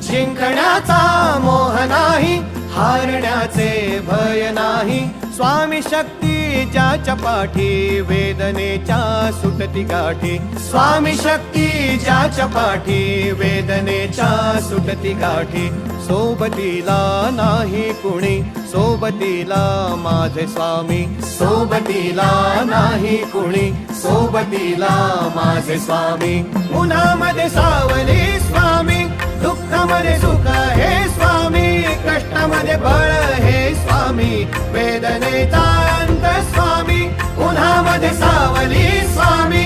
जिंकण्याचा मोह नाही, हारण्याचे भय नाही. स्वामी शक्ती ज्याच्या पाठी, वेदनेच्या सुटती गाठी. स्वामी शक्ती ज्याच्या पाठी, वेदनेच्या सुटती गाठी. सोबतीला नाही कुणी, सोबतीला माझे स्वामी. सोबतीला नाही कुणी, सोबतीला माझे स्वामी. उन्हामध्ये सावली स्वामी, दुःखामध्ये सुख हे स्वामी. कष्टामध्ये बळ हे स्वामी, वेदनेचा अंत स्वामी. उन्हामध्ये सावली स्वामी,